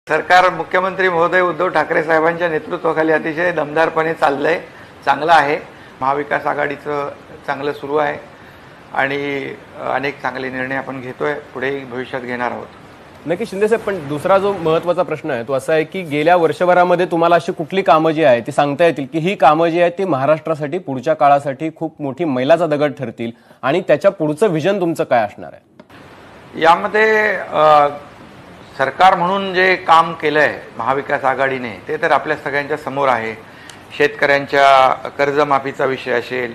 सरकार मुख्यमंत्री महोदय उद्धव ठाकरे साहेबांच्या नेतृत्वाखाली अतिशय दमदारपणे चाललंय, चांगलं आहे। महाविकास आघाडीचं चांगलं सुरू आहे आणि अनेक चांगले निर्णय आपण घेतोय, पुढे भविष्यात घेणार आहोत। नक्की शिंदे साहेब, पण दुसरा जो महत्त्वाचा प्रश्न आहे तो असा आहे की गेल्या वर्षभरामध्ये तुम्हाला अशी कुठली कामं जी आहेत ती सांगता येतील की ही कामं जी आहेत ती महाराष्ट्रासाठी पुढच्या काळासाठी खूप मोठी मैलाचा दगड ठरतील आणि त्याच्या पुढचं विजन तुमचं काय असणार आहे? यामध्ये सरकार म्हणून जे काम केलंय महाविकास आघाडीने ते तर आपल्या सगळ्यांच्या समोर आहे। शेतकऱ्यांच्या कर्जमाफीचा विषय असेल,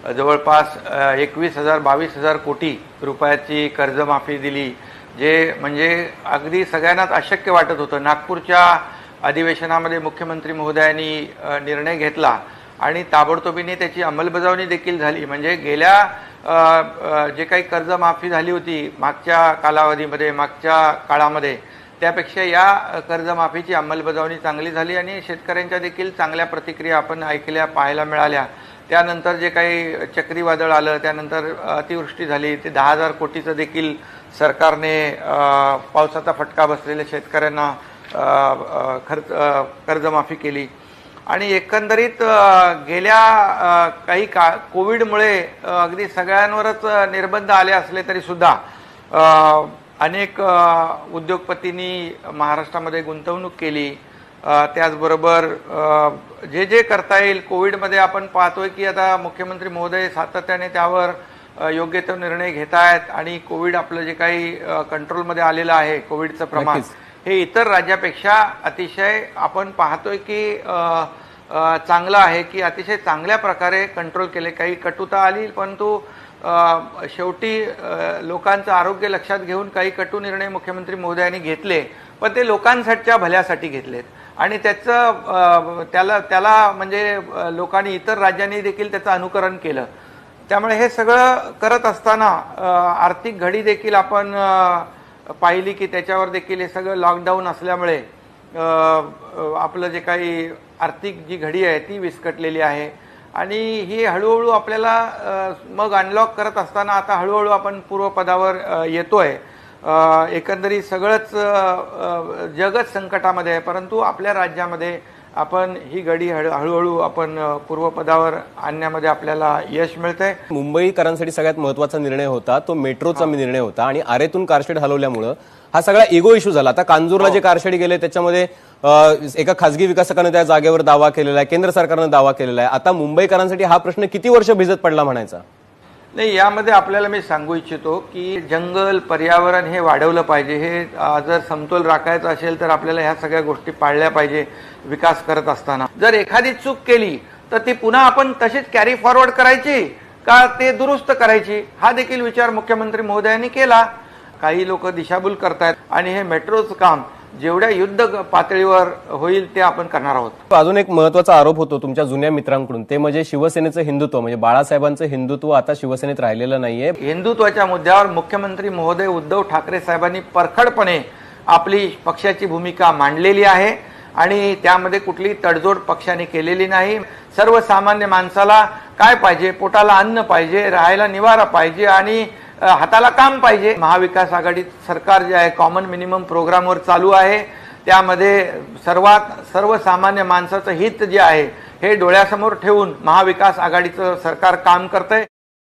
जवळपास 21,000-22,000 कोटी रुपयाची कर्जमाफी दिली, जे म्हणजे अगदी सगळ्यांनाच अशक्य वाटत होतं। नागपूरच्या अधिवेशनामध्ये मुख्यमंत्री महोदयांनी निर्णय घेतला आणि ताबडतोबीने त्याची अंमलबजावणी देखील झाली। म्हणजे गेल्या जे काही कर्जमाफी झाली होती मागच्या कालावधीमध्ये, मागच्या काळामध्ये, त्यापेक्षा या कर्जमाफीची अंमलबजावणी चांगली झाली आणि शेतकऱ्यांच्या देखील चांगल्या प्रतिक्रिया आपण ऐकल्या, पाहायला मिळाल्या। त्यानंतर जे काही चक्रीवादळ आलं, त्यानंतर अतिवृष्टी झाली, ते 10,000 कोटीचं देखील सरकारने पावसाचा फटका बसलेल्या शेतकऱ्यांना कर्जमाफी केली। आणि एकंदरीत गेल्या काही कोविडमुळे अगदी सगळ्यांवरच निर्बंध आले असले तरी सुद्धा अनेक उद्योगपतींनी महाराष्ट्रामध्ये गुंतवणूक केली। त्याचबरोबर जे जे करता येईल, कोविडमध्ये आपण पाहतोय की आता मुख्यमंत्री महोदय सातत्याने त्यावर योग्य तो निर्णय घेत आहेत आणि कोविड आपलं जे काही कंट्रोलमध्ये आलेलं आहे, कोविडचं प्रमाण हे इतर राज्यापेक्षा अतिशय आपण पाहतोय की चांगलं आहे, की अतिशय चांगल्या प्रकारे कंट्रोल केले। काही कटुता आली, परंतु शेवटी लोकांचं आरोग्य लक्षात घेऊन काही कटू निर्णय मुख्यमंत्री महोदयांनी घेतले, पण ते लोकांसाठीच्या भल्यासाठी घेतलेत आणि त्याचं त्याला म्हणजे लोकांनी, इतर राज्यांनी देखील त्याचं अनुकरण केलं। त्यामुळे हे सगळं करत असताना आर्थिक घडी देखील आपण पाहिली की त्याच्यावर देखील हे सगळं लॉकडाऊन असल्यामुळे आपलं जे काही आर्थिक जी घडी आहे ती विस्कटलेली आहे आणि ही हळूहळू आपल्याला मग अनलॉक करत असताना आता हळूहळू आपण पूर्वपदावर येतोय। एकंदरीत सगळंच जगच संकटामध्ये आहे, परंतु आपल्या राज्यामध्ये आपण ही घडी हळूहळू आपण पूर्वपदावर आणण्यामध्ये आपल्याला यश मिळतंय। मुंबईकरांसाठी सगळ्यात महत्त्वाचा निर्णय होता तो मेट्रोचा निर्णय होता आणि आरेतून कारशेड हलवल्यामुळे हा सगळा इगो इश्यू झाला। आता कांजूरला जे कारशेड गेले त्याच्यामध्ये एका खासगी विकासकाने त्या जागेवर दावा केलेला आहे, केंद्र सरकारने दावा केलेला आहे। आता मुंबईकरांसाठी हा प्रश्न किती वर्ष भिजत पडला म्हणायचा? नाही, यामध्ये आपल्याला मी सांगू इच्छितो की जंगल, पर्यावरण हे वाढवलं पाहिजे। हे जर समतोल राखायचा असेल तर आपल्याला ह्या सगळ्या गोष्टी पाळल्या पाहिजे विकास करत असताना। जर एखादी चूक केली तर ती पुन्हा आपण तशीच कॅरी फॉरवर्ड करायची का ते दुरुस्त करायची, हा देखील विचार मुख्यमंत्री महोदयांनी केला। काही लोक दिशाभूल करतायत आणि हे मेट्रोचं काम जेवढ्या युद्ध पातळीवर होईल ते आपण करणार आहोत। अजून एक महत्त्वाचा आरोप होतो तुमच्या जुन्या मित्रांकडून, ते म्हणजे शिवसेनेचं हिंदुत्व, म्हणजे बाळासाहेबांचं हिंदुत्व आता शिवसेनेत राहिलेलं नाहीये। हिंदुत्वाच्या मुद्द्यावर मुख्यमंत्री महोदय उद्धव ठाकरे साहेबांनी परखडपणे आपली पक्षाची भूमिका मांडलेली आहे आणि त्यामध्ये कुठली तडजोड पक्षाने केलेली नाही। सर्वसामान्य माणसाला काय पाहिजे? पोटाला अन्न पाहिजे, राहायला निवारा पाहिजे आणि हाताला काम पाहिजे। महाविकास आघाडी सरकार जे आहे कॉमन मिनिमम प्रोग्रामवर चालू आहे, त्यामध्ये सर्वसामान्य माणसाचं हित जे आहे हे डोळ्यासमोर ठेवून महाविकास आघाडीचं सरकार काम करतंय।